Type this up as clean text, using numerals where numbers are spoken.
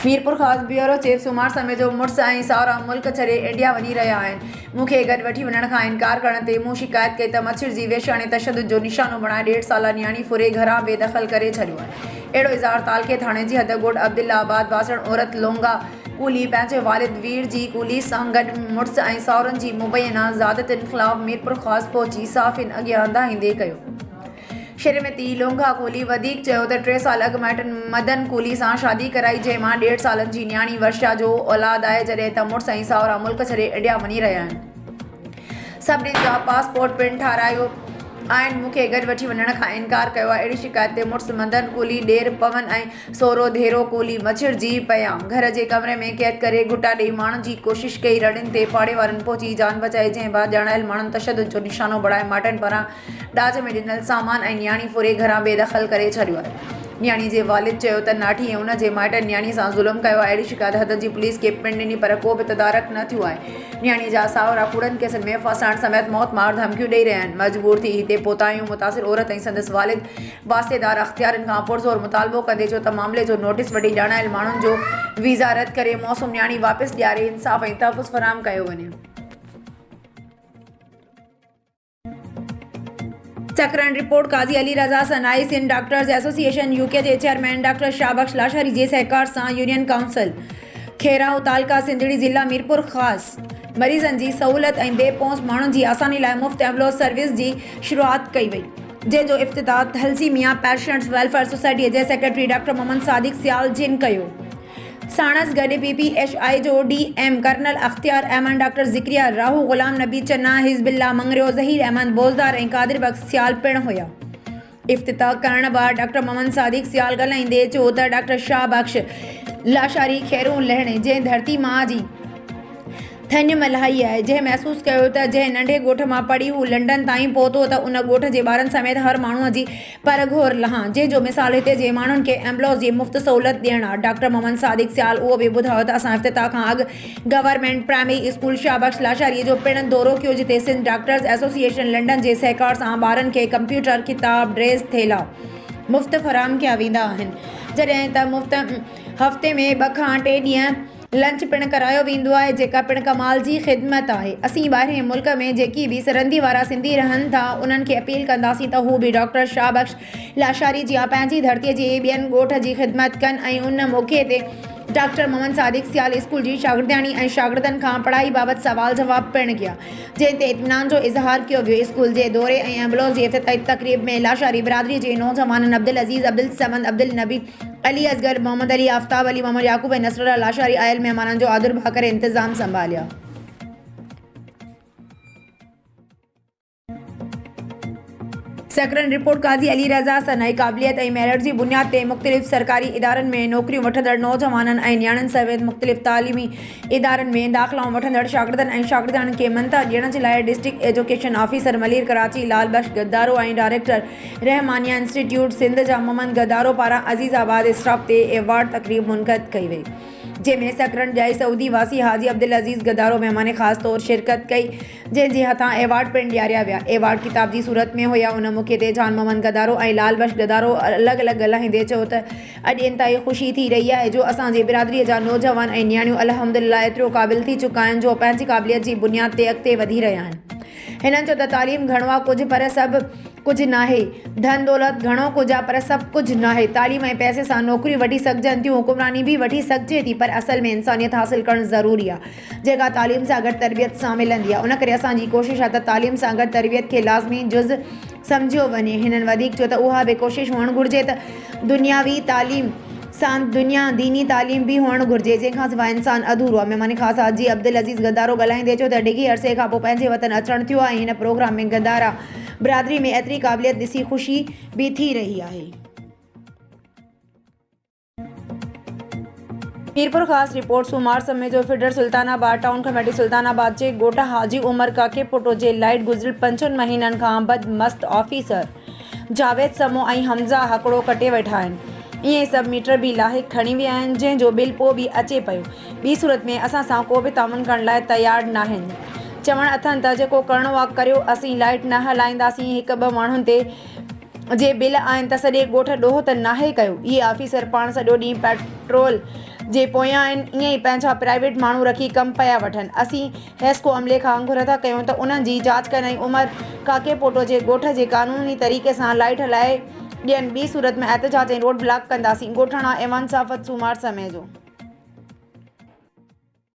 मीरपुर ख़ास bureau chief सूमार समय जो मुड़स ऐं सावरा मुल्क छॾे इंडिया वञी रहिया आहिनि। मूंखे गॾु वठी वञण खां इनकार करण ते मूं शिकायत कई त मच्छर जी वेश्या ने तशद्दुद जो निशानो बणाए 1.5 साला न्याणी फुरे घरां बेदख़ल करे छॾियो आहे। अहिड़ो इज़हार तालके थाणे जी हद ॻोठ अब्दुल्लाबाद वासण औरत लोंगा कूली पंहिंजे वालिद वीर जी कूली सां गॾु मुड़स ऐं सावरनि जी मुबैना ज़ादतुनि ख़िलाफ़ मीरपुर ख़ास पहुची साफ़िन अॻियां दाहींदे कयो। श्रीमती लोंगा कूली वधीक चयो त 3 साल अॻु माइटनि मदन कूली सां शादी कराई, जंहिंमां 1.5 सालनि जी न्याणी वर्षा जो औलाद आहे, जॾहिं त मुड़स ऐं सावरा मुल्क छॾे इंडिया वञी रहिया आहिनि। सभिनीनि जा पासपोर्ट पिण ठारायो आहिनि। मूंखे गॾु वठी वञण खां इनकार कयो आहे। अहिड़ी शिकायत ते मुड़स मदन कूली ॾेर पवन ऐं सोरो धेरो कूली मच्छर जी पिया घर जे कमरे में कैद करे घुटा ॾेई मारण जी कोशिश कई। रड़ियुनि ते पाड़े वारनि पहुची जान बचाई, जंहिं बाद ॼाणायल माण्हुनि तशद्दुद जो निशानो बणाए माइटनि पारां ॾाज में ॾिनल सामान ऐं न्याणी फुरे घरां बेदख़ल करे छॾियो आहे। न्याणी जे वालिद चयो त नाठी ऐं उन जे माइटनि न्याणी सां ज़ुल्म कयो आहे। अहिड़ी शिकायत हद जी पुलिस खे पिण ॾिनी पर को बि तदारक न थियो आहे। न्याणी जा सावरा कूड़नि केसनि में फसाइण समेत मौत मार धमकियूं ॾेई रहिया आहिनि। मजबूर थी हिते पहुता आहियूं। मुतासिर औरत ऐं संदसि वालिद वास्तेदार अख़्तियारनि खां पुरज़ोर मुतालबो कंदे चयो त मामले जो नोटिस वठी ॼाणायल माण्हुनि जो वीज़ा रद्द करे मौसूम न्याणी वापसि ॾियारे इंसाफ़ ऐं तहफ़ुज़ फ़राहम कयो वञे। चक्रण रिपोर्ट काज़ी अली रज़ा सनाई सिंध डॉक्टर्स एसोसिएशन यूके जे चेयरमैन डॉक्टर शाहबख्श लाशारी जे सहकार सां यूनियन काउंसिल खेराऊ तालका सिंधड़ी ज़िला मीरपुर ख़ासि मरीज़नि जी सहूलियत ऐं बेपहुच माण्हुनि जी आसानी लाइ मुफ़्त एम्बुलेंस सर्विस जी शुरूआत कई वई, जंहिंजो इफ़्तिताह थलसीमिया पेशेंट्स वेलफेयर सोसाइटी जे सेक्रेटरी डॉक्टर मोहम्मद सादिक सियाल जिन कयो। साणस गॾु PPHI जो DM कर्नल अख्तियार अहमद, डॉक्टर ज़िक्रिया राहू, ग़ुलाम नबी चन्ना, हिज़बिल्ला मंगरियो, ज़हीर अहमद बोज़दार ऐं कादिर बख्श सियाल पिण हुया। इफ़्तिताह करण बैदि डॉक्टर मोहम्मद सादिक सियाल ॻाल्हाईंदे चयो त डॉक्टर शाहबख्श लाशारी खैरू लहणे जंहिं धरती मां जी थञ मल्हाई आहे, जंहिं महसूस कयो त जंहिं नंढे ॻोठ मां पढ़ी हू लंडन ताईं पहुतो त उन ॻोठ जे ॿारनि समेत हर माण्हूअ जी परघोर लहां, जंहिंजो मिसाल हिते जे माण्हुनि खे एम्बुलेंस जी मुफ़्त सहूलियत ॾियणु आहे। डॉक्टर मोहम्मद सादिक सियाल उहो बि ॿुधायो त असां इफ़्तिताह खां अॻु गवर्नमेंट प्राइमरी स्कूल शाहबख्श लाशारीअ जो पिण दौरो कयो, जिते सिंध डॉक्टर्स एसोसिएशन लंडन जे सहकार सां ॿारनि खे कंप्यूटर, किताब, ड्रेस, थेला मुफ़्त फ़राहम कया वेंदा आहिनि, जॾहिं त मुफ़्त हफ़्ते में 2 खां 3 ॾींहं लंच पिण करायो वेंदो आहे, जेका पिण कमाल जी ख़िदमत आहे। असीं ॿाहिरें मुल्क में जेकी बि सरहदी वारा सिंधी रहनि था उन्हनि खे अपील कंदासीं त हू बि डॉक्टर शाहबख्श लाशारी जी पंहिंजी धरतीअ जे ॿियनि ॻोठ जी ख़िदमत कनि ऐं उन मौक़े ते डॉक्टर मोहम्मद सादिक सियाल स्कूल जी शागिर्दाणी ऐं शागिर्दनि खां पढ़ाई बाबति सवाल जवाब पिण कया, जंहिं ते इत्मीनान जो इज़हार कयो वियो। स्कूल जे दौरे ऐं एम्बुलेंस जी इफ़्तिताही तक़रीब में लाशारी बिरादरी जे नौजवाननि अब्दुल अज़ीज़, अब्दुल समद, अब्दुल नबी, अली असगर, मोहम्मद अली, आफ्ताब अली, मोहम्मद याकूब ऐं नसरुल्लाह लाशारी आयल महिमाननि जो आदर भा करे इंतज़ाम संभालिया। चक्रण रिपोर्ट काज़ी अली रज़ा सनाई क़ाबिलियत ऐं मेरिट जी बुनियाद ते मुख़्तलिफ़ सरकारी इदारनि में नौकरियूं वठंदड़ नौजवाननि ऐं नियाणियुनि समेत मुख़्तलिफ़ तालीमी इदारनि में दाख़िलाऊं वठंदड़ शागिर्दनि ऐं शागिर्दाणियुनि खे मन्ता ॾियण जे लाइ district education officer Malir Karachi Lal Bakhsh गद्दारो ऐं डायरेक्टर रहमानिया इंस्टीट्यूट सिंध जा मोहम्मद गद्दारो पारां अज़ीज़ाबाद स्टॉप ते एवार्ड तक़रीब मुनक़द कई वई, जंहिंमें सकरन जाई सऊदी वासी हाजी अब्दुल अज़ीज़ गद्दारो महिमान ख़ासि तौर शिरकत कई, जंहिंजे हथां एवार्ड पिण ॾियारिया विया। एवार्ड किताब जी सूरत में हुया। उन मौक़े ते जान मोहम्मद गद्दारो ऐं लाल बख्श गद्दारो अलॻि अलॻि ॻाल्हाईंदे चयो त अॼु इंतहाई ख़ुशी थी रही आहे जो असांजे बिरादरीअ जा नौजवान ऐं नियाणियूं अल्हम्दुलिल्लाह एतिरो क़ाबिल थी चुका आहिनि जो पंहिंजी क़ाबिलियत जी बुनियाद ते अॻिते वधी रहिया आहिनि। हिननि चयो त तालीम घणो आहे कुझु पर सभु कुझु नाहे, धन दौलत घणो कुझु आहे पर सभु कुझु नाहे। तालीम ऐं पैसे सां नौकरियूं वठी सघजनि थियूं, हुकुमरानी बि वठी सघिजे थी, पर असल में इंसानियत हासिलु करणु ज़रूरी आहे, जेका तालीम सां गॾु तरबियत सां मिलंदी आहे। उन करे असांजी कोशिशि आहे त तालीम सां गॾु तरबियत खे लाज़मी जुज़ सम्झियो वञे। हिननि वधीक चयो त उहा बि कोशिशि हुअणु घुरिजे त दुनियावी तालीम सां दीनी तालीम बि हुअणु घुरिजे, जंहिंखां सवाइ इंसानु अधूरो आहे। महिमान ख़ासि हाजी अब्दुल अज़ीज़ गद्दारो ॻाल्हाईंदे चयो त डिघे अरसे खां पोइ पंहिंजे वतन अचणु थियो आहे ऐं हिन प्रोग्राम में गद्दारा बिरादरी में एतिरी क़ाबिलियत ॾिसी ख़ुशी बि थी रही आहे। मीरपुर ख़ासि रिपोर्ट सूमार समय जो feeder Sultanabad town committee Sultanabad जे ॻोठ हाजी उमर काके पुटो जे लाइट गुज़िरियल 5 महीननि खां बदमस्त ऑफिसर जावेद समो ऐं हमज़ा हकड़ो कटे वेठा आहिनि। इएं सभु मीटर बि लाहे खणी विया आहिनि, जंहिंजो बिल पोइ बि अचे पियो। ॿी सूरत में असां सां को बि तामुन करण लाइ तयारु नाहिनि। चवणु अथनि त जेको करिणो आहे करियो, असीं लाइट न हलाईंदासीं। 1-2 माण्हुनि ते जे बिल आहिनि त सॼे ॻोठ ॾोह त नाहे कयो। इहे ऑफिसर पाण सॼो ॾींहुं पेट्रोल जे पोयां आहिनि ईअं ई पंहिंजा प्राइवेट माण्हू रखी कमु पिया वठनि। असीं हेस्को अमले खां अंगुर था कयूं त उन्हनि जी जांच करण उमर काके पोटो जे ॻोठ जे क़ानूनी तरीक़े सां लाइट हलाए ॾियनि। ॿी सूरत में एहतजाज ऐं रोड ब्लॉक कंदासीं। ॻोठाणा एवान साफ़त सूमार समय जो।